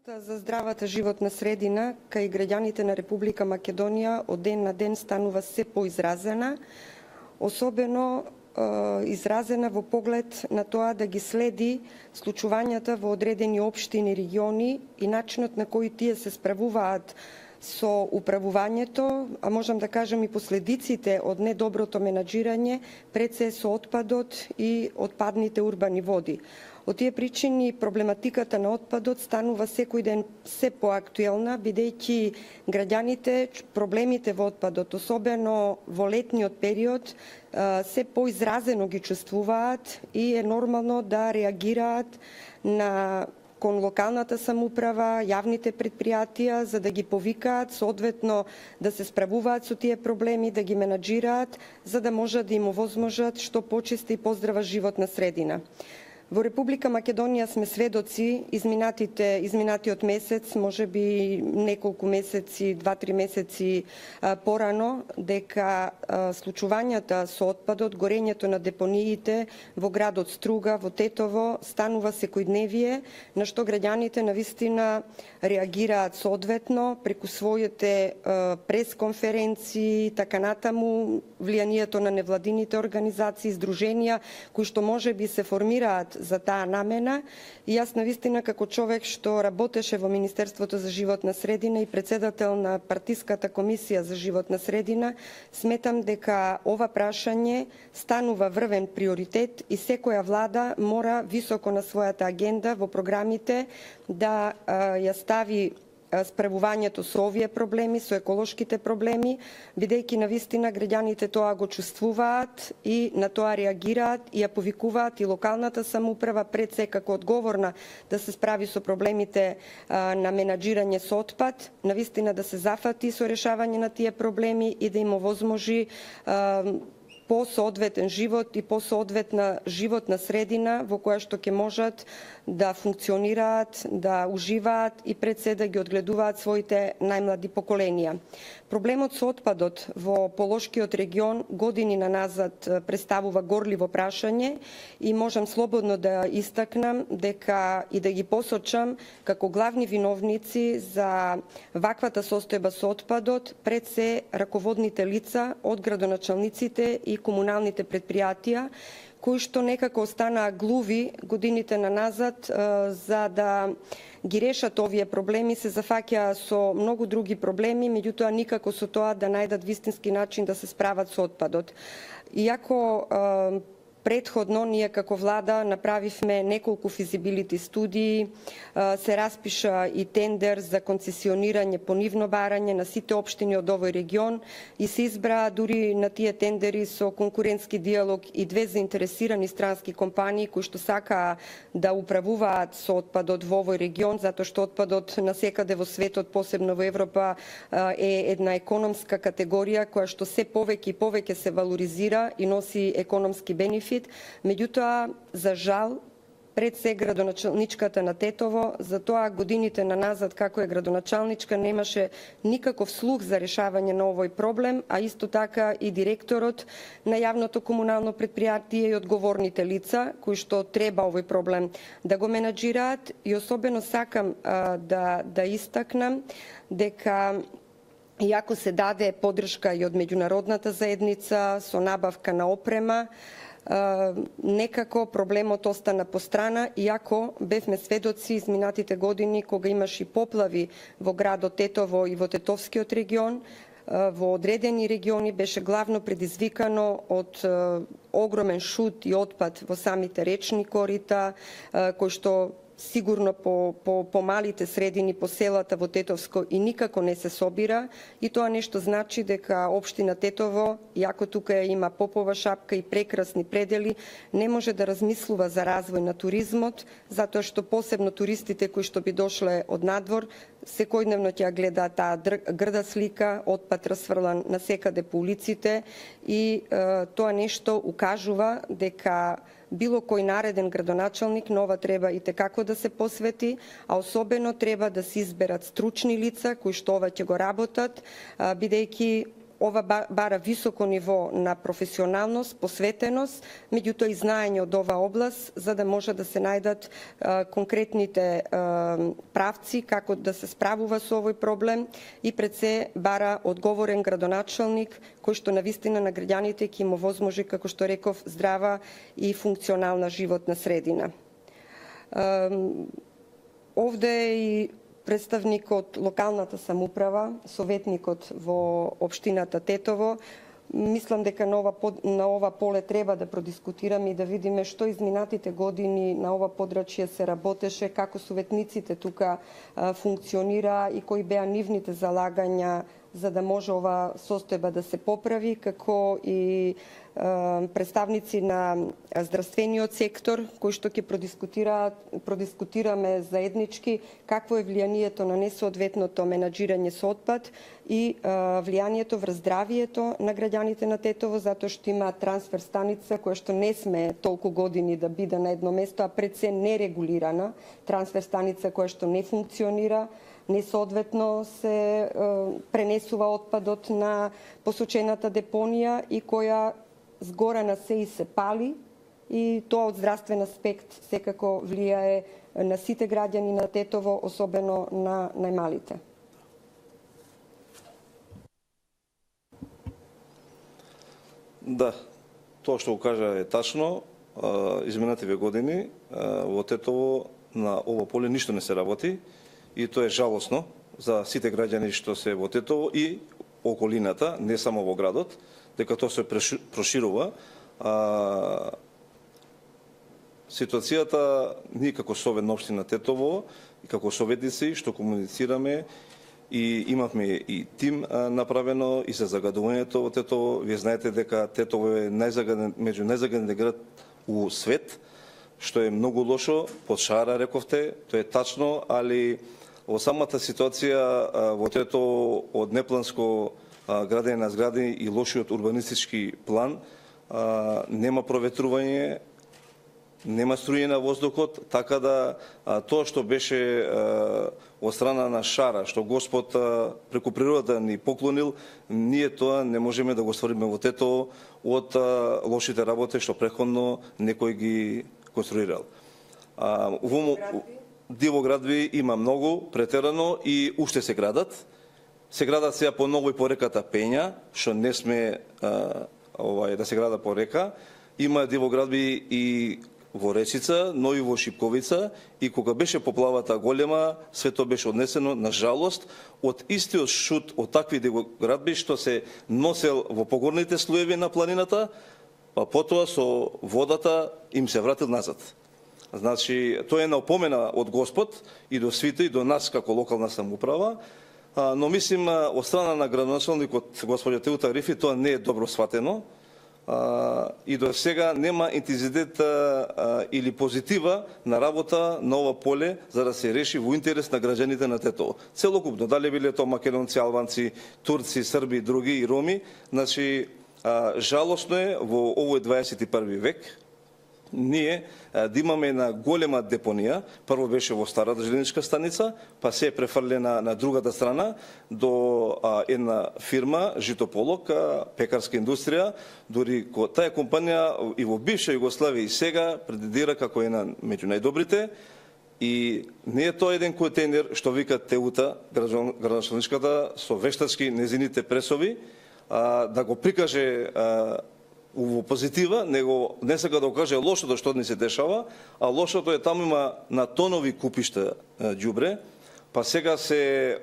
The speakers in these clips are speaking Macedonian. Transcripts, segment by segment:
Загриженоста за здравата животна средина кај граѓаните на Република Македонија од ден на ден станува се поизразена, особено изразена во поглед на тоа да ги следи случувањата во одредени општини и региони и начинот на кој тие се справуваат со управувањето, а можам да кажам и последиците од недоброто менаџирање, пред се со отпадот и отпадните урбани води. Од тие причини проблематиката на отпадот станува секој ден се поактуелна, бидејќи граѓаните проблемите во отпадот, особено во летниот период, се поизразено ги чувствуваат и е нормално да реагираат кон локалната самоуправа, јавните предпријатија, за да ги повикаат, соодветно да се справуваат со тие проблеми, да ги менаџираат, за да можат да им овозможат што почиста и поздрава животна средина. Во Република Македонија сме сведоци изминатиот месец, можеби неколку месеци, 2-3 месеци порано, дека случувањата со отпадот, горењето на депониите во градот Струга, во Тетово, станува секојдневие, на што граѓаните навистина реагираат соодветно преку своите пресконференции, така натаму, влијанието на невладините организации, здруженија, кои што можеби се формираат за таа намена, и јас навистина како човек што работеше во Министерството за животна средина и председател на партиската комисија за животна средина, сметам дека ова прашање станува врвен приоритет и секоја влада мора високо на својата агенда во програмите да ја стави справувањето со овие проблеми, со еколошките проблеми, бидејќи навистина граѓаните тоа го чувствуваат и на тоа реагираат и ја повикуваат и локалната самоуправа пред се како одговорна да се справи со проблемите на менаџирање со отпад, навистина да се зафати со решавање на тие проблеми и да им овозможи по-соодветен живот и по-соодветна животна средина во која што ќе можат да функционираат, да уживаат и пред се да ги одгледуваат своите најмлади поколенија. Проблемот со отпадот во Полошкиот регион години наназад представува горливо прашање и можам слободно да истакнам дека и да ги посочам како главни виновници за ваквата состојба со отпадот пред се раководните лица од градоначалниците и комуналните предпријатија, кои што некако останаа глуви годините наназад за да ги решат овие проблеми, се зафаќаа со многу други проблеми, меѓутоа никако со тоа да најдат вистински начин да се справат со отпадот. Иако предходно ние како влада направивме неколку физибилити студии, се распиша и тендер за концесионирање по нивно барање на сите општини од овој регион и се избраа дури на тие тендери со конкурентски диалог и две заинтересирани странски компании кои што сакаа да управуваат со отпадот во овој регион, затоа што отпадот насекаде во светот, посебно во Европа, е една економска категорија која што се повеќе и повеќе се валоризира и носи економски бенефит. Меѓутоа, за жал, пред се градоначалничката на Тетово, за тоа годините наназад како е градоначалничка немаше никаков слух за решавање на овој проблем, а исто така и директорот на јавното комунално предпријатие и одговорните лица кои што треба овој проблем да го менаџираат, и особено сакам да истакнам дека иако се даде поддршка и од меѓународната заедница со набавка на опрема, некако проблемот остана по страна, иако бевме сведоци изминатите години кога имаше поплави во градот Тетово и во Тетовскиот регион, во одредени региони беше главно предизвикано од огромен шут и отпад во самите речни корита, кои што сигурно по малите средини, по селата во Тетовско и никако не се собира, и тоа нешто значи дека општина Тетово, иако тука има попова шапка и прекрасни предели, не може да размислува за развој на туризмот, затоа што посебно туристите кои што би дошле од надвор, секојдневно ќе гледаат таа грда слика, отпад расфрлан насекаде по улиците, и тоа нешто укажува дека било кој нареден градоначалник на ова треба и текако да се посвети, а особено треба да се изберат стручни лица кои што ова ќе го работат, бидејќи ова бара високо ниво на професионалност, посветеност, меѓутоа и знаење од ова област, за да може да се најдат конкретните правци како да се справува со овој проблем и пред се бара одговорен градоначалник кој што навистина на граѓаните ќе им овозможи, како што реков, здрава и функционална животна средина. Овде е и представник од локалната самоуправа, советникот во општината Тетово. Мислам дека на ова поле треба да продискутираме и да видиме што изминатите години на ова подрачје се работеше, како советниците тука функционира и кои беа нивните залагања за да може ова состојба да се поправи, како и представници на здравствениот сектор, кои што ќе продискутираме заеднички какво е влијанието на несоодветното менаџирање со отпад и влијанието врз здравието на граѓаните на Тетово, затоа што има трансфер станица која што не сме толку години да биде на едно место, а пред се нерегулирана трансфер станица која што не функционира, несоодветно се пренесува отпадот на посочената депонија и која згора на се и се пали, и тоа од здравствен аспект секако влијае на сите граѓани на Тетово, особено на најмалите. Да, тоа што го кажа е тачно. Изминативе години во Тетово на ова поле ништо не се работи и тоа е жалосно за сите граѓани што се во Тетово и околината, не само во градот, дека тоа се проширува. Ситуацијата, ние како Совет на општина Тетово и како советници што комуницираме и имавме и тим направено и за загадувањето во Тетово. Вие знаете дека Тетово е меѓу најзагадените град у свет, што е многу лошо, под шара рековте, тоа е тачно, али во самата ситуација во Тетово од непланско градење на згради и лошиот урбанистички план, нема проветрување, нема струјење на воздухот, така да тоа што беше од страна на шара, што Господ преку природата ни поклонил, ние тоа не можеме да го ствариме во Тетово од лошите работи што претходно некој ги конструирал. Дивоградби има многу, претерано и уште се градат. Се градат сега по ново и по реката Пења, што не сме да се града по река. Има дивоградби и во Речица, но и во Шипковица, и кога беше поплавата голема, све тоа беше однесено, на жалост, од истиот шут од такви дивоградби што се носел во погорните слоеви на планината, па потоа со водата им се вратил назад. Значи, тоа е напомена од Господ и до свите, и до нас како локална самоуправа, но мислим од страна на градоначалникот господја Теута Рифи тоа не е добро сватено и до сега нема интензитет или позитива на работа на ова поле за да се реши во интерес на граѓаните на Тетово. Целокупно, дали биле тоа македонци, албанци, турци, срби, други и роми, значи жалосно е во овој 21 век ние да имаме една голема депонија. Прво беше во старата железничка станица, па се е префрлена на другата страна до една фирма Житополок, пекарска индустрија, дури таа компанија и во бивша Југославија и сега претендира како една меѓу најдобрите. И не е тоа еден контейнер што вика Теута, градоначалничката, со вештачки незините пресови, да го прикаже во позитива, него не сака да каже лошото што ни се дешава, а лошото е таму има на тонови купишта ѓубре, па сега се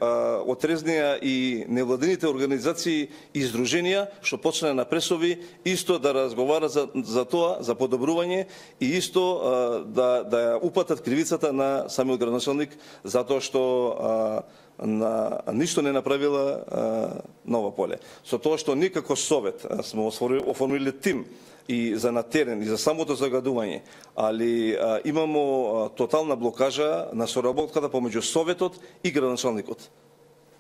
отрезнија и невладините организации и издруженија што почна на пресови исто да разговара за тоа, за подобрување и исто да ја упатат кривицата на самиот градоначалник затоа што ништо не направила на ова поле. Со тоа што ние како совет сме оформили тим и за на терен и за самото загадување, али имамо тотална блокажа на соработката помеѓу советот и градоначалникот.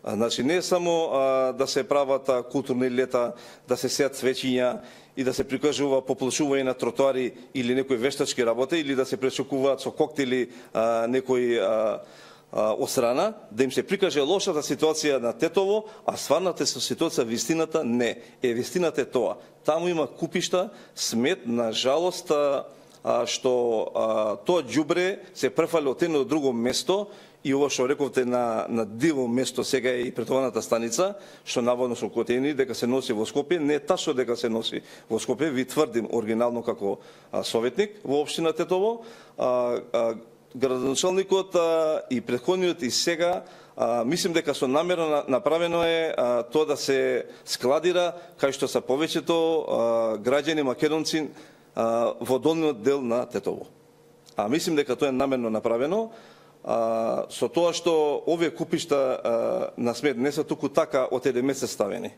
Значи не е само да се прават културни лета, да се сеат цвеќиња и да се прикажува поплашување на тротоари или некои вештачки работи или да се пречекуваат со коктели некои од страна, да им се прикаже лошата ситуација на Тетово, а стварната ситуација вистината не. Вистината е тоа. Таму има купишта смет, на жалост, што тоа ѓубре се префали од едно до друго место, и ова што рековте на диво место сега е и претоварната станица, што наводно со котени дека се носи во Скопје, не е ташно дека се носи во Скопје, ви тврдим оригинално како советник во општина Тетово. Градоначалникот и претходниот и сега, мислим дека со намера направено е тоа да се складира кај што се повеќето граѓани македонци во долниот дел на Тетово. Мислим дека тоа е намерно направено, со тоа што овие купишта на смет не се туку така од еден месец ставени.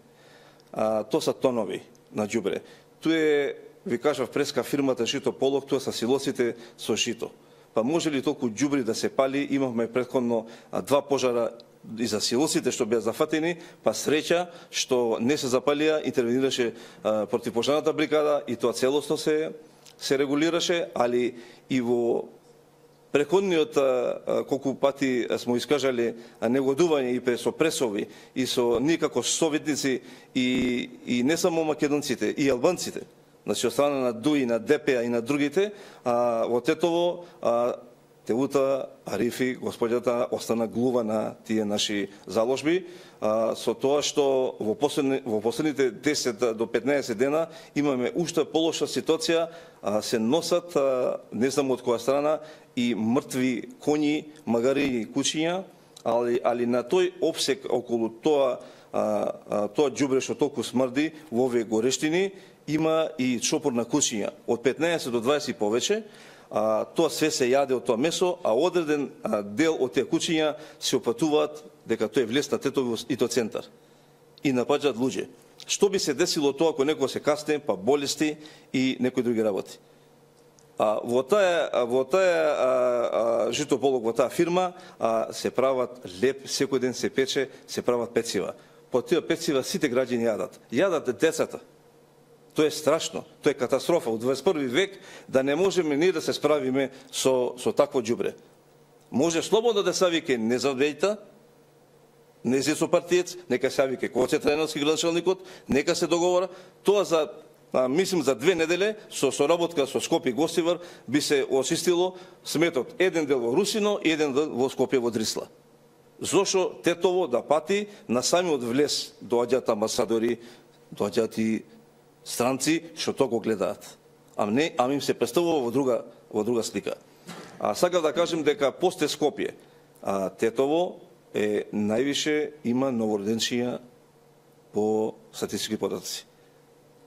Тоа се тонови на ѓубре. Тоа е, ви кажав, преска фирмата Жито Полог, тоа се силосите со жито. Па може ли толку ѓубри да се пали? Имавме претходно 2 пожара и за силосите што беа зафатени, па среќа што не се запалија, интервенираше противпожарната бригада и тоа целосно се регулираше, али и во преходниот колку пати смо искажале негодување и со пресови и со ние како советници и не само македонците, и албанците, значи од страна на ДУИ, на ДПА и на другите, во Тетово Теута, Арифи, господјата остана глува на тие наши заложби, со тоа што во последните 10 до 15 дена имаме уште полоша ситуација, се носат, не знам од која страна, и мртви коњи, магари и кучиња, али на тој обсек околу тоа ѓубре што толку смрди во овие горештини, има и чопор на кучиња, од 15 до 20 и повеќе. Тоа све се јаде од тоа месо, а одреден дел од тие кучиња се опатуваат дека тој влез на Тетово и тоа центар и напаѓаат луѓе. Што би се десило тоа ако некој се касне, па болести и некои други работи? Во таа Жито Полог, во таа фирма се прават леп, секој ден се пече, се прават пецива. По тие пецива сите граѓани јадат. Јадат децата. Тоа е страшно, тоа е катастрофа. Во 21 век да не можеме ние да се справиме со такво ѓубре. Може слободно да се вике незавејта, незесо партиец, нека се вике Коце Трајновски градоначалникот, нека се договора. Тоа мислим за 2 недели со соработка со Скопје и Гостивар би се осистило сметот еден дел во Русино и еден дел во Скопје во Дрисла. Зошо Тетово да пати на самиот влез доаѓаат амбасадори, доаѓаат и странци што тоа го гледаат. Ами им се представува во друга слика. Сакав да кажем дека посте Скопје, Тетово е највише има новороденчиња по статистички податоци.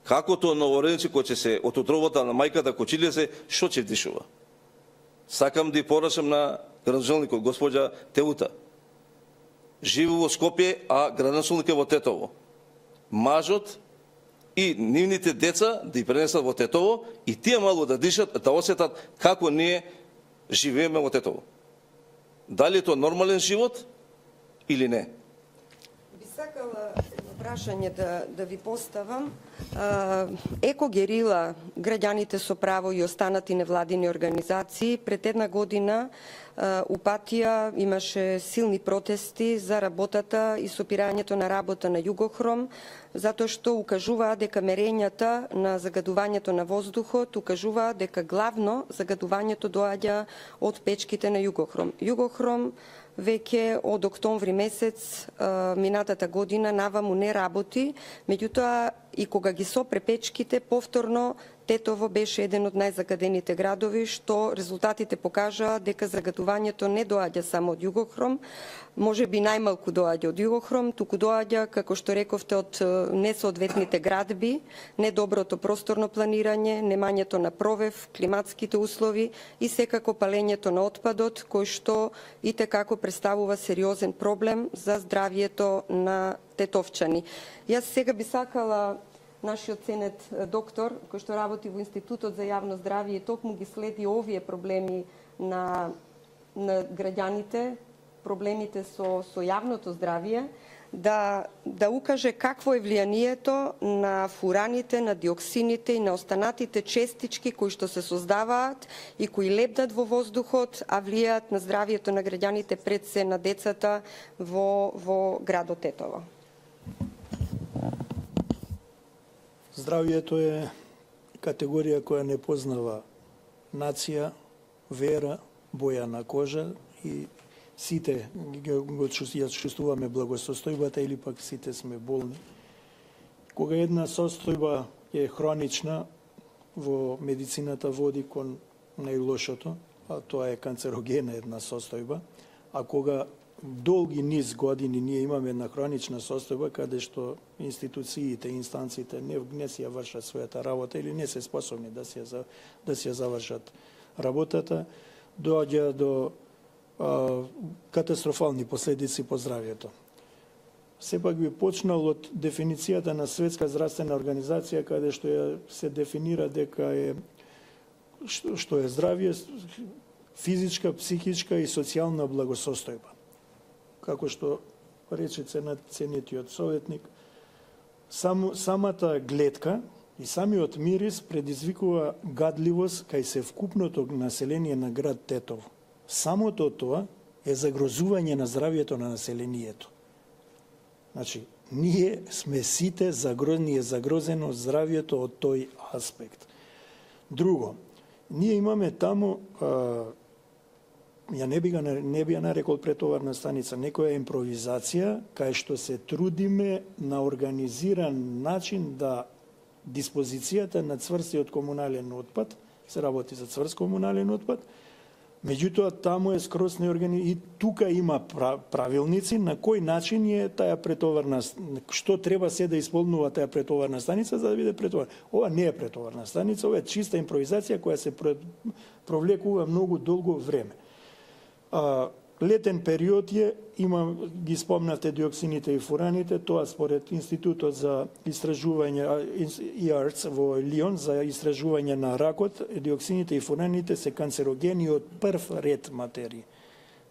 Како тоа новороденци кој ќе се од отровата на мајката кочилице, што ќе дишува? Сакам да порачам на градоначалникот господја Теута. Живи во Скопје, а градоначалник е во Тетово. Мажот и нивните деца да ги пренесат во Тетово и тие мало да дишат, да осетат како ние живееме во Тетово. Дали е тоа нормален живот или не? Би сакала прашање да ви поставам. Еко Герила, граѓаните со право и останати невладини организации, пред 1 година Упатија имаше силни протести за работата и сопирањето на работа на Југохром, затоа што укажуваат дека мерењата на загадувањето на воздухот укажуваат дека главно загадувањето доаѓа од печките на Југохром. Југохром веќе од октомври месец минатата година наваму не работи, меѓутоа и кога ги сопре печките, повторно Тетово беше еден од најзагадените градови, што резултатите покажаа дека загадувањето не доаѓа само од Југохром, може би најмалку доаѓа од Југохром, туку доаѓа, како што рековте, од несоодветните градби, недоброто просторно планирање, немањето на провев, климатските услови и секако палењето на отпадот, кој што итекако представува сериозен проблем за здравието на тетовчани. Јас сега би сакала нашиот ценет доктор, кој што работи во Институтот за јавно здравје и токму ги следи овие проблеми на граѓаните, проблемите со јавното здравје, да укаже какво е влијанието на фураните, на диоксините и на останатите честички кои што се создаваат и кои лебдат во воздухот, а влијаат на здравието на граѓаните, пред се на децата во градот Тетово. Здравието е категорија која не познава нација, вера, боја на кожа и сите ја чувствуваме благосостојбата или пак сите сме болни. Кога една состојба е хронична, во медицината води кон најлошото, а тоа е канцерогена една состојба, а кога долги низ години ние имаме една хронична состојба каде што институциите, инстанциите не си ја вршат својата работа или не се способни да си ја завршат работата, доаѓа до катастрофални последици по здравјето. Сепак би почнал од дефиницијата на Светска здравствена организација, каде што се дефинира дека е што е здравје, физичка, психичка и социјална благосостојба. Како што рече ценетиот советник, самата гледка и самиот мирис предизвикува гадливост кај севкупното население на град Тетово. Самото тоа е загрозување на здравието на населението. Значи, ние сме сите загрозено здравието од тој аспект. Друго, ние имаме таму, ја не би ја нарекол претоварна станица, некоја импровизација, кај што се трудиме на организиран начин да диспозицијата на цврстиот комунален отпад, се работи за цврст комунален отпад, меѓутоа таму е скроз неорганизирано и тука има правилници на кој начин е таа претоварна, што треба се да исполнува таа претоварна станица за да биде претоварна. Ова не е претоварна станица, ова е чиста импровизација која се провлекува многу долго време. Летен период ги спомнате диоксините и фураните, тоа според Институтот за истражување IARC во Лион за истражување на ракот, диоксините и фураните се канцерогени од прв ред материи.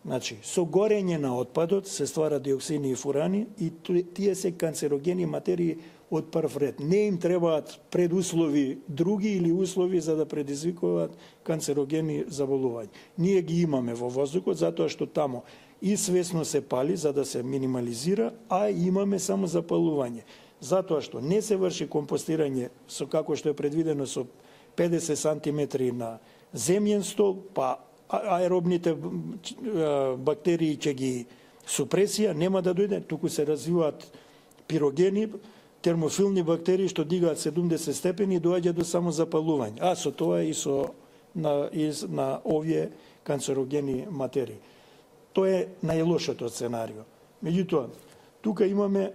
Значи, со горење на отпадот се ствара диоксини и фурани и тие се канцерогени материи од прв ред. Не им требаат предуслови други или услови за да предизвикуваат канцерогени заболувања. Ние ги имаме во воздухот затоа што таму и свесно се пали за да се минимализира, а имаме само запалување. Затоа што не се врши компостирање со како што е предвидено со 50 сантиметри на земјен стол, па аеробните бактерии ќе ги супресија, нема да дојде, туку се развиваат пирогени, термофилни бактерии што дигаат 70 степени и доаѓа до самозапалување. А со тоа и на овие канцерогени материи. Тоа е најлошото сценарио. Меѓутоа, тука имаме,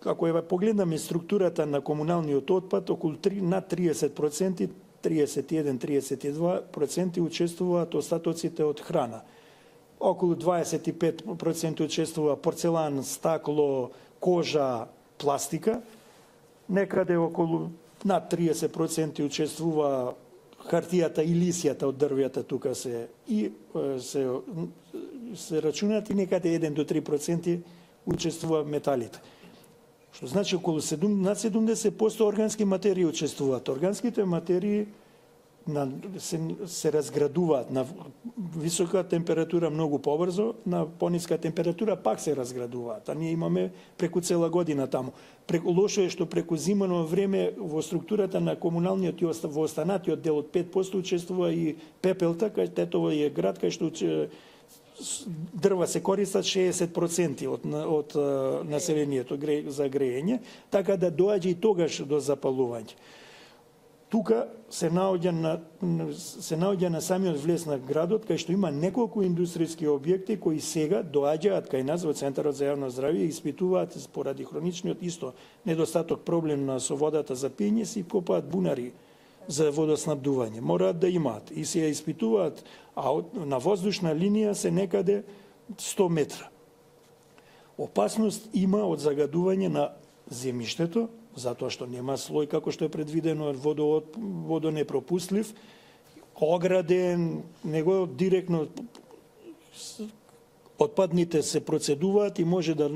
ако погледнаме структурата на комуналниот отпад, околу над 30%, 31-32% учествуваат остатоците од храна. Околу 25% учествува порцелан, стакло, кожа, пластика. Некаде околу над 30% учествува хартијата и лисијата од дрвјата, тука се рачунат и некаде 1 до 3% учествува металите. Што значи околу над 70% органски материи учествуваат. Органските материи се разградуваат на висока температура многу побрзо, на пониска температура пак се разградуваат. А ние имаме преку цела година таму. Лошо е што преку зимано време во структурата на комуналниот и во останатиот дел од 5% учествува и пепелта, кај Тетово е град кај што дрва се користат 60% од населението за грејење, така да доаѓа и тогаш до запалување. Тука се наоѓа на самиот влез на градот, кај што има неколку индустријски објекти кои сега доаѓаат кај нас во Центарот за јавно здравје и испитуваат поради хроничниот исто недостаток проблем со водата за пиење, си копаат бунари за водоснабдување. Мораат да имаат и се ја испитуваат, а на воздушна линија се некаде 100 метра. Опасност има од загадување на земјиштето, затоа што нема слој како што е предвидено водонепропустлив, ограден, него директно Отпадните се процедуваат и може да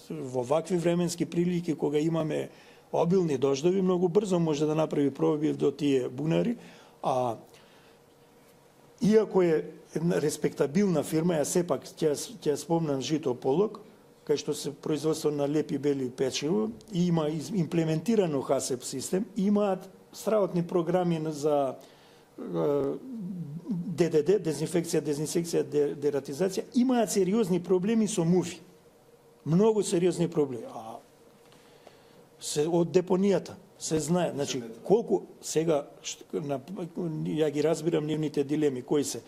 во вакви временски прилики кога имаме обилни дождови, многу брзо може да направи пробив до тие бунари, а иако е респектабилна фирма, ја сепак ќе спомнам Жито Полок, кај што се производство на лепи бели печиво, и има имплементирано ХАСЕП систем, имаат страотни програми за ДДД, дезинфекција, дератизација, имаат сериозни проблеми со муфи. Многу сериозни проблеми. Од депонијата се знае, значи колку сега ја ги разбирам нивните дилеми кои се.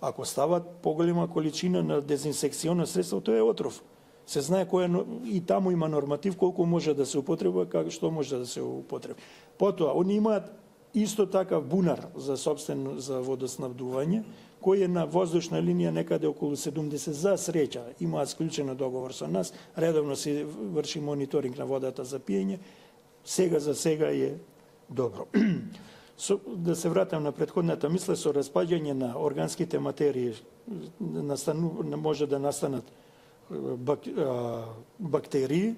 Ако стават поголема количина на дезинсекционно средство, тоа е отров. Се знае кој и таму има норматив колку може да се употреба, како што може да се употреби. Потоа, они имаат исто така бунар за водоснабдување, кој е на воздушна линија некаде околу 70, за среќа. Имаат склучен договор со нас, редовно се врши мониторинг на водата за пиење. Сега за сега е добро. Да се вратам на претходната мисла, со распаѓање на органските материи може да настанат бактерии,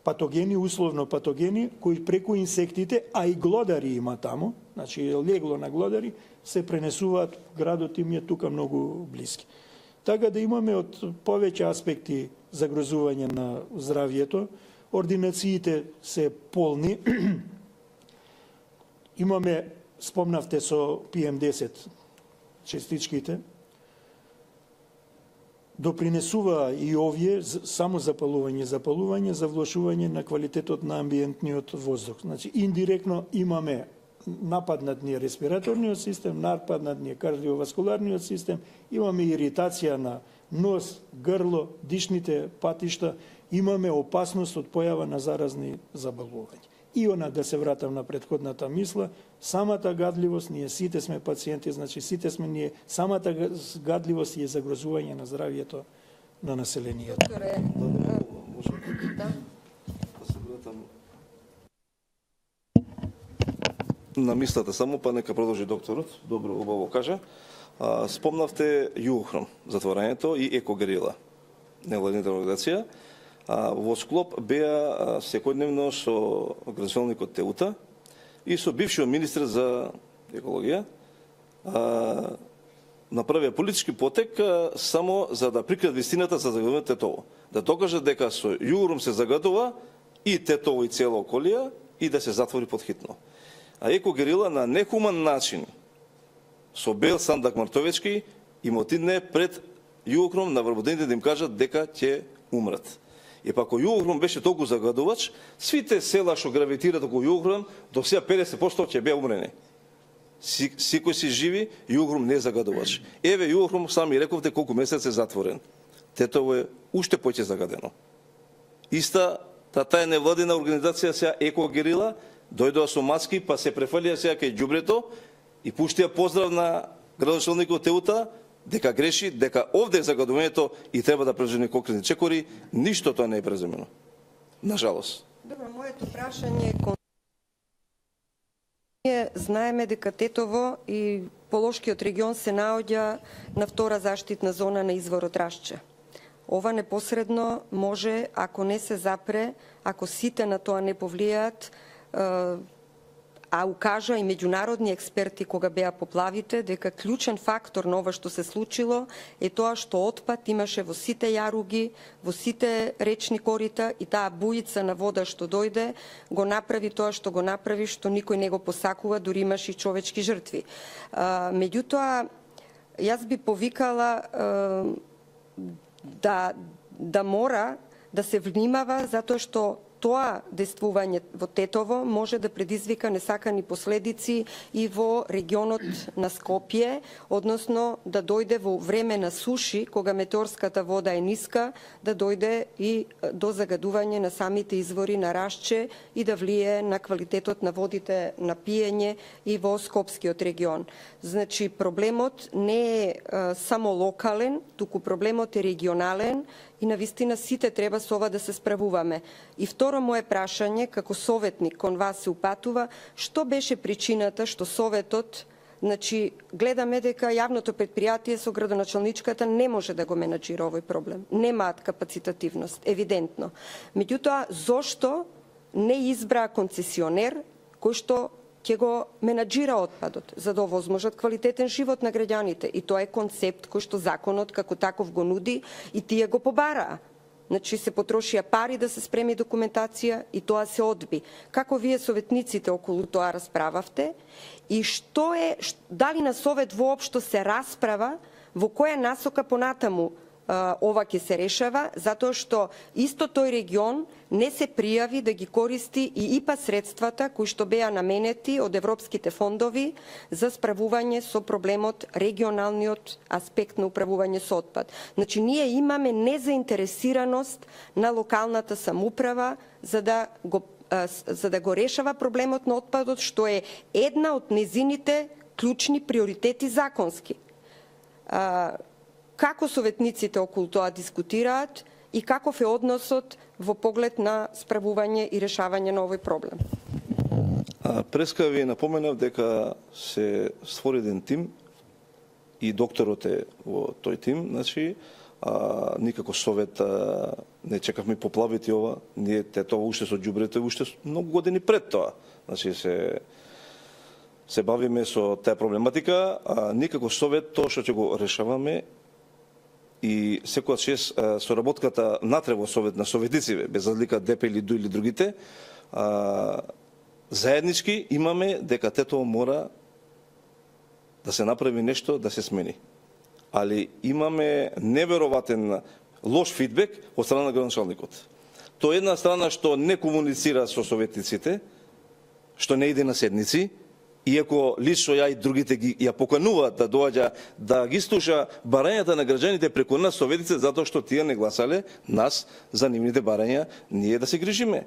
патогени, условно патогени, кои преку инсектите, а и глодари има таму, значи легло на глодари, се пренесуваат, градот им е тука многу блиски. Така да имаме од повеќе аспекти загрозување на здравјето, ординациите се полни, имаме, спомнавте со PM10 частичките, допринесува и овие само запалување, за влошување на квалитетот на амбиентниот воздух. Значи, индиректно имаме нападнат ни респираторниот систем, нападнат ни кардиоваскуларниот систем, имаме иритација на нос, грло, дишните патишта, имаме опасност од појава на заразни заболувања. И да се вратам на претходната мисла, самата гадливост, ние сите сме пациенти, значи сите сме ние, самата гадливост е загрозување на здравјето на населението. Да се вратам на мислата само, па нека продолжи докторот. Добро, убаво кажа. Спомнавте Югохром, затворањето и Екогерила, невладината организација. Во склоп беа секојдневно со градоначалникот Теута и со бившиот министр за екологија направија политички потек само за да прикријат вистината за загадувањето Тетово. Да докажат дека со Југором се загадува и Тетово и цела околија и да се затвори подхитно. А Екогерила на нехуман начин со бел сандак мртовечки им отидне пред Југором на вработените да им кажат дека ќе умрат. И па ако Југохром беше толку загадувач, свите села што гравитираат околу Југохром, до сега 50% ќе беа умрени. Секој си живи, Југохром не е загадувач. Еве Југохром, сами рековте колку месец е затворен. Тетово е уште поќе загадено. Иста таа невладина организација сега Екогерила дојдоа со маски, па се префалија сега кај ѓубрето и пуштија поздрав на градоначалникот Теута, дека греши, дека овде е загадувањето и треба да преземе конкретни чекори, ништо тоа не е преземено. Нажалост. Добро, моето прашање е ние знаеме дека Тетово и Полошкиот регион се наоѓа на втора заштитна зона на изворот Рашче. Ова непосредно може, ако не се запре, ако сите на тоа не повлијаат, а укажа и меѓународни експерти кога беа поплавите, дека клучен фактор на ова што се случило е тоа што отпад имаше во сите јаруги, во сите речни корита и таа бујица на вода што дојде, го направи тоа што го направи, што никој не го посакува, дури имаше и човечки жртви. Меѓутоа, јас би повикала да мора да се внимава, затоа што тоа действување во Тетово може да предизвика несакани последици и во регионот на Скопје, односно да дојде во време на суши, кога метеорската вода е ниска, да дојде и до загадување на самите извори на Рашче и да влие на квалитетот на водите на пиење и во Скопскиот регион. Значи, проблемот не е само локален, туку проблемот е регионален и навистина сите треба со ова да се справуваме. И второ мое прашање, како советник кон вас се упатува, што беше причината што Советот Значи, гледаме дека јавното предпријатие со градоначалничката не може да го менаџира овој проблем. Немаат капацитативност, евидентно. Меѓутоа, зошто не избраа концесионер кој што ќе го менаџира отпадот, за да овозможат квалитетен живот на граѓаните. И тоа е концепт кој што законот како таков го нуди и тие го побараа. Значи се потрошија пари да се спреми документација и тоа се одби. Како вие советниците околу тоа расправавте и што е, дали на совет воопшто се расправа во која насока понатаму ова ќе се решава, затоа што исто тој регион не се пријави да ги користи и ИПА средствата кои што беа наменети од европските фондови за справување со проблемот регионалниот аспект на управување со отпад. Значи, ние имаме незаинтересираност на локалната самоуправа за да го решава проблемот на отпадот, што е една од незините клучни приоритети законски. Како советниците околу тоа дискутираат и каков е односот во поглед на справување и решавање на овој проблем? Преска ви напоменав дека се створи еден тим и докторот е во тој тим, значи никако совет не чекавме поплавите ова, ние тоа уште со ѓубрето уште многу години пред тоа. Значи се бавиме со таа проблематика, никако совет тоа што ќе го решаваме и секојаш соработката натре во совет на советниците, без разлика ДП или ДУ или другите, заеднички имаме дека тето мора да се направи нешто, да се смени. Али имаме невероватен лош фидбек од страна на градоначалникот. Тоа е една страна што не комуницира со советниците, што не иде на седници, иако лично ја и другите ја покануваат да доаѓа да ги слуша барањата на граѓаните преку нас советниците, затоа што тие не гласале нас за нивните барања, ние да се грижиме.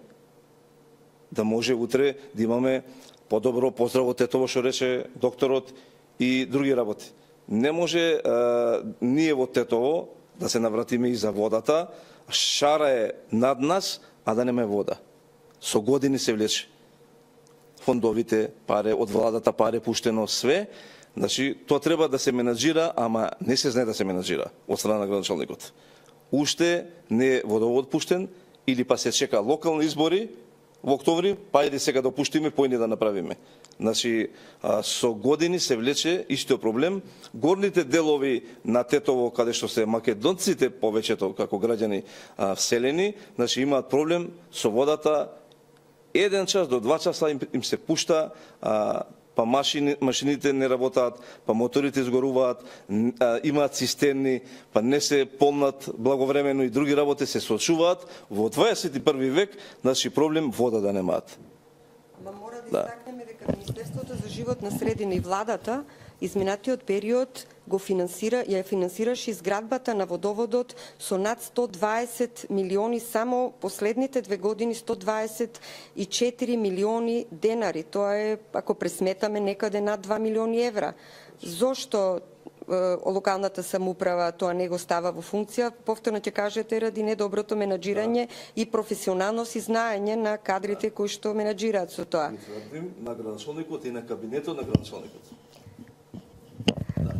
Да може утре да имаме подобро поздраво тетово што рече докторот и други работи. Не може ние во Тетово да се навратиме и за водата, шара е над нас, а да нема вода. Со години се влече. Фондовите пари, од владата пари, пуштено све, значи тоа треба да се менаџира, ама не се знае да се менаџира од страна на градоначалникот. Уште не е водовод пуштен, или па се чека локални избори во октомври, па иде сега да пуштиме, појни да направиме. Значи, со години се влече истиот проблем. Горните делови на Тетово, каде што се македонците повеќето како граѓани вселени, значи имаат проблем со водата. 1 час до 2 часа им се пушта, па машините не работаат, па моторите изгоруваат, имаат цистерни, па не се полнат благовремено и други работи се случуваат. Во 21 век, значи проблем вода да немаат. Ма мора да истакнеме дека Министерството за животна средина и владата изминатиот период ја финансираше изградбата на водоводот со над 120 милиони, само последните 2 години 124 милиони денари. Тоа е, ако пресметаме, некаде над 2 милиони евра. Зошто локалната самоуправа тоа не го става во функција? Повторно ќе кажете, ради недоброто менаџирање и професионалност и знаење на кадрите кои што менаџираат со тоа. На градоначалникот и на кабинетот на градоначалникот.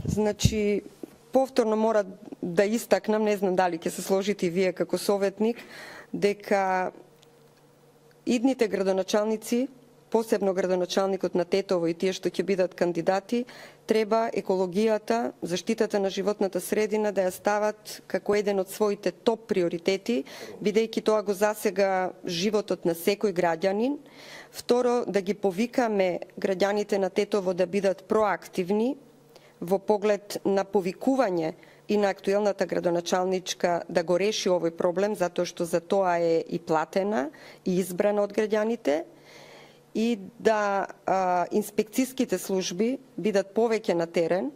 Значи, повторно мора да истакнам, не знам дали ќе се сложите и вие како советник, дека идните градоначалници, посебно градоначалникот на Тетово и тие што ќе бидат кандидати, треба екологијата, заштитата на животната средина да ја стават како еден од своите топ приоритети, бидејќи тоа го засега животот на секој граѓанин. Второ, да ги повикаме граѓаните на Тетово да бидат проактивни во поглед на повикување и на актуелната градоначалничка да го реши овој проблем, затоа што за тоа е и платена и избрана од граѓаните, и да инспекцијските служби бидат повеќе на терен,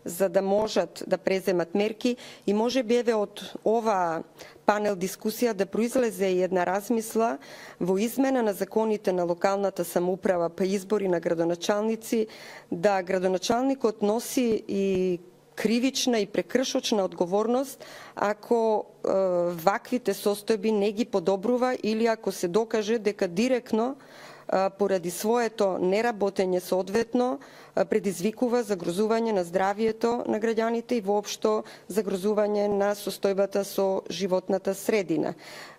за да можат да преземат мерки и може би еве од ова панел дискусија да произлезе и една размисла во измена на законите на локалната самоуправа па избори на градоначалници, да градоначалникот носи и кривична и прекршочна одговорност ако ваквите состојби не ги подобрува или ако се докаже дека директно поради своето неработење соодветно предизвикува загрозување на здравието на граѓаните и воопшто загрозување на состојбата со животната средина.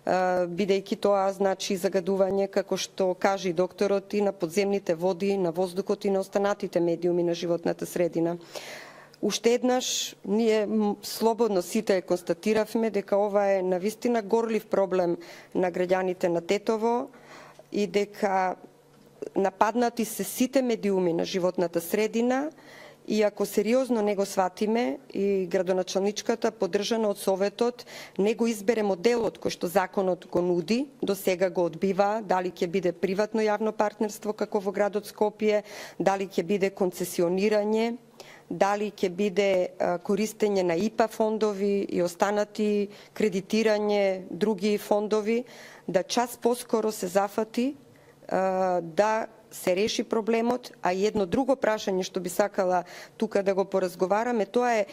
Бидејќи тоа значи загадување, како што кажи докторот, и на подземните води, на воздухот и на останатите медиуми на животната средина. Уште еднаш, ние слободно сите констатиравме дека ова е навистина горлив проблем на граѓаните на Тетово и дека нападнати се сите медиуми на животната средина и ако сериозно не го сватиме и градоначалничката, поддржана од Советот, не го избере моделот кој што законот го нуди, до сега го одбива, дали ќе биде приватно јавно партнерство како во градот Скопје, дали ќе биде концесионирање, дали ќе биде користење на ИПА фондови и останати кредитирање други фондови, да час поскоро се зафати да се реши проблемот, а и едно друго прашање што би сакала тука да го поразговараме, тоа е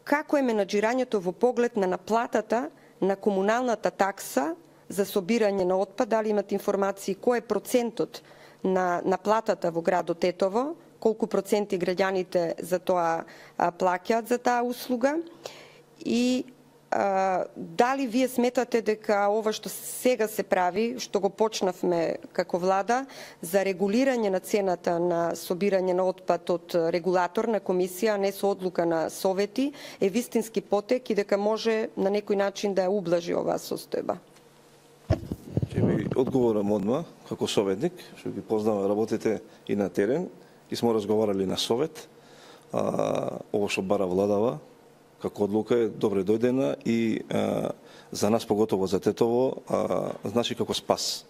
како е менаџирањето во поглед на наплатата на комуналната такса за собирање на отпад, дали имате информации кој е процентот на наплатата во градот Тетово, колку проценти граѓаните за тоа плаќаат за таа услуга и дали вие сметате дека ова што сега се прави, што го почнавме како влада, за регулирање на цената на собирање на отпад од регулаторна комисија, а не со одлука на совети, е вистински потек и дека може на некој начин да ја ублажи оваа состојба? Ќе ви одговорам одма како советник, што ги познавам, работите и на терен, и смо разговарали на совет. Ово што бара владава, како одлука е добре дојдена и за нас, поготово за Тетово, значи како спас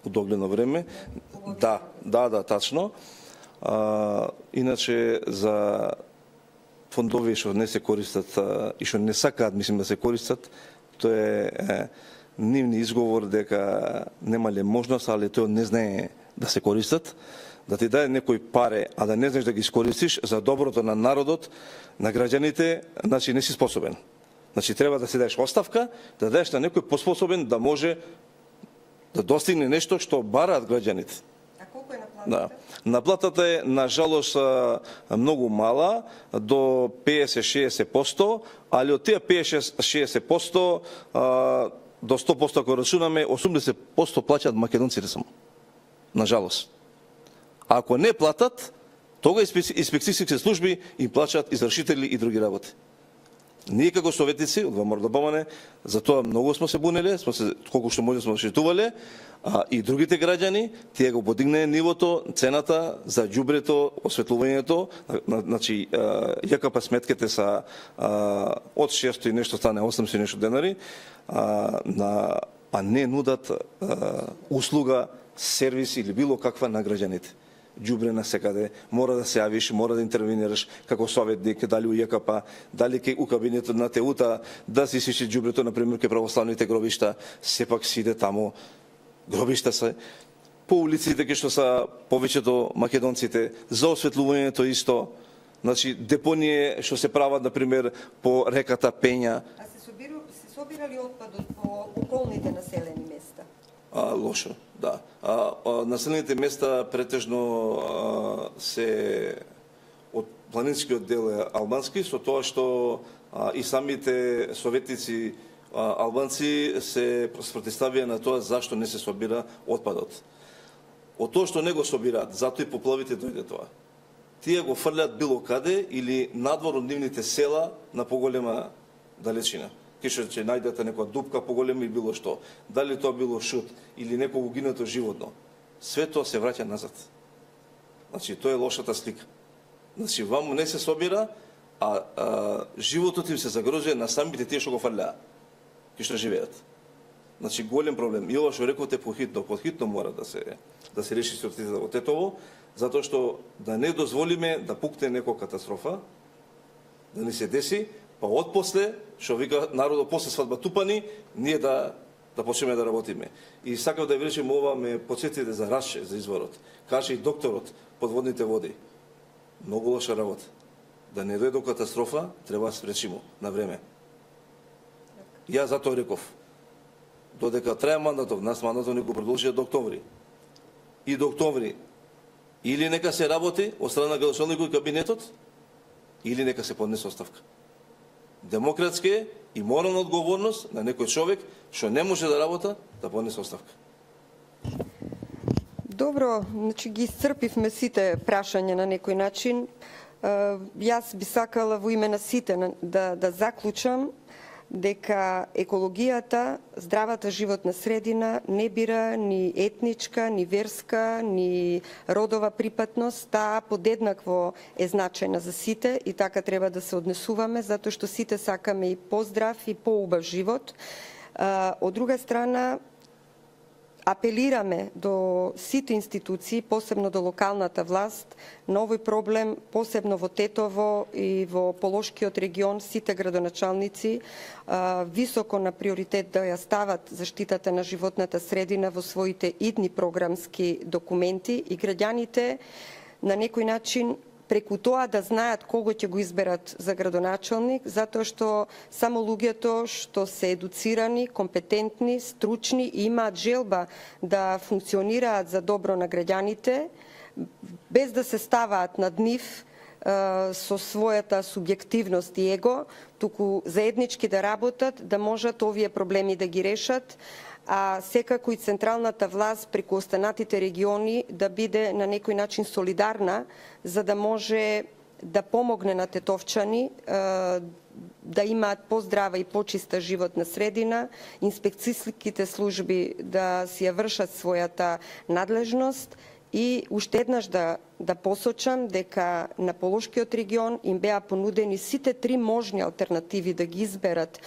у догледно време. Да, тачно. Иначе за фондови што не се користат и што не сакаат, мислим, да се користат, тоа е нивни изговор дека немале можност, али тоа не знае да се користат. Да ти даде некој паре, а да не знаеш да ги искористиш за доброто на народот, на граѓаните, значи не си способен. Значи треба да си даеш оставка, да даеш на некој поспособен да може да достигне нешто што бараат граѓаните. А колку е наплатата? Да. Наплатата е, на жалост, многу мала, до 50-60%, али од тие 50-60%, до 100% ако рачунаме, 80% плаќаат македонците само. На жалост. А ако не платат, тога инспекцијските служби им плаќаат извршители и други работи. Ние како советници, од ВМРО ДБМН, за тоа многу сме се бунеле, колку што може сме шетувале, и другите граѓани, тие го подигне нивото, цената за џубрето, осветлувањето, значи ЈКП сметките са од 600 и нешто стане 800 и нешто денари, а не нудат услуга, сервис или било каква на граѓаните. Џубре на секаде, мора да се јавиш, мора да интервенираш како советник, дали у ЈКП, дали у кабинетот на ТЕУ-та, да си исичи џубрето, например, ке православните гробишта, сепак си иде таму, гробишта се, по улиците ке што са повеќето македонците, за осветлувањето исто, значи депоние што се прават, например, по реката Пења. А се собира ли отпадот по околните населени места? Лошо, да. Населените места претежно се од планинскиот дел е албански, со тоа што и самите советници албанци се спротивставија на тоа зашто не се собира отпадот. Од тоа што не го собираат, затоа и поплавите дојде тоа. Тие го фрлят било каде или надвор од нивните села на поголема далечина. Кеше ќе најдете некоја дупка поголема и било што. Дали тоа било шут или некој угинато животно. Све тоа се враќа назад. Значи, тоа е лошата слика. Значи, ваму не се собира, а животот им се загрозува на самите тие што го фрлаа. Ки што живеат. Значи, голем проблем. И ова што рековте подхитно мора да се реши ситуацијата во Тетово, затоа што да не дозволиме да пукне некоја катастрофа, да не се деси, па отпосле, што вика народот после свадба тупани, ние да почнеме да работиме. И сакав да ви речем, ова ме подсетите за Рашче, за изворот. Каже и докторот подводните води. Многу лоша работа. Да не дојде до катастрофа, треба да спречимо на време. Ја затоа реков. Додека трае мандатов, нас мандатов не го продолжија до октомври. и до октомври или нека се работи од страна на градоначалникот и кабинетот, или нека се поднесе оставка. Демократски е и морална одговорност на некој човек што не може да работа да поднесе оставка. Добро, значи ги исцрпивме сите прашања на некој начин. Јас би сакала во име на сите да заклучам дека екологијата, здравата животна средина не бира ни етничка, ни верска, ни родова припатност, таа подеднакво е значајна за сите и така треба да се однесуваме, затоа што сите сакаме и поздрав и поубав живот. Од друга страна, апелираме до сите институции, посебно до локалната власт, на овој проблем, посебно во Тетово и во Полошкиот регион, сите градоначалници високо на приоритет да ја стават заштитата на животната средина во своите идни програмски документи и граѓаните на некој начин преку тоа да знаат кого ќе го изберат за градоначалник, затоа што само луѓето што се едуцирани, компетентни, стручни и имаат желба да функционираат за добро на граѓаните, без да се ставаат над нив со својата субјективност и его, туку заеднички да работат, да можат овие проблеми да ги решат, а секако и централната власт преку останатите региони да биде на некој начин солидарна, за да може да помогне на тетовчани да имаат поздрава и почиста животна средина, инспекцијските служби да си ја вршат својата надлежност и уште еднаш да посочам дека на Полошкиот регион им беа понудени сите три можни алтернативи да ги изберат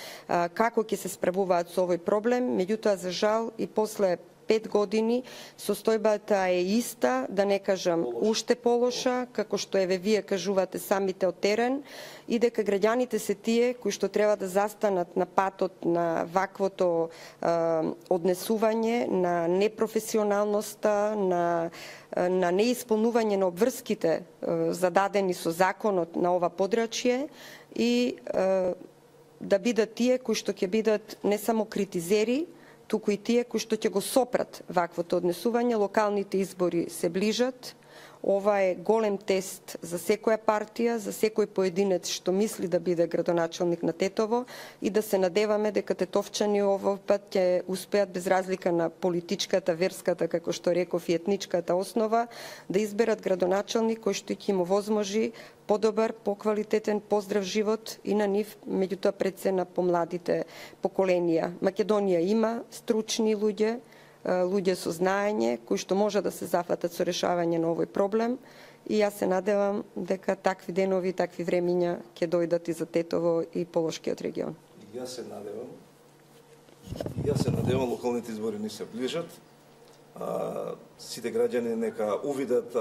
како ќе се справуваат со овој проблем, меѓутоа за жал и после 5 години состојбата е иста, да не кажам уште полоша, како што еве вие кажувате самите од терен, и дека граѓаните се тие кои што треба да застанат на патот на ваквото однесување, на непрофесионалноста, на неисполнување на обврските зададени со законот на ова подрачје и да бидат тие кои што ќе бидат не само критизери, туку и тие кои што ќе го сопрат ваквото однесување. Локалните избори се ближат. Ова е голем тест за секоја партија, за секој поединец што мисли да биде градоначалник на Тетово и да се надеваме дека тетовчани овој пат ќе успеат без разлика на политичката, верската, како што реков, и етничката основа, да изберат градоначалник кој што ќе им овозможи подобар, поквалитетен, поздрав живот и на нив, меѓутоа пред се на помладите поколенија. Македонија има стручни луѓе со знаење, кои што може да се зафатат со решавање на овој проблем и јас се надевам дека такви денови и такви времиња ќе дојдат и за Тетово и Полошкиот регион. Јас се надевам, локалните избори не се ближат. Сите граѓани нека увидат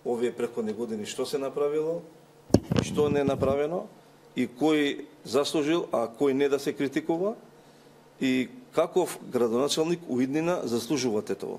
овие претходни години што се направило, што не е направено и кој заслужил, а кој не да се критикува и каков градоначалник у иднина заслужува Тетово.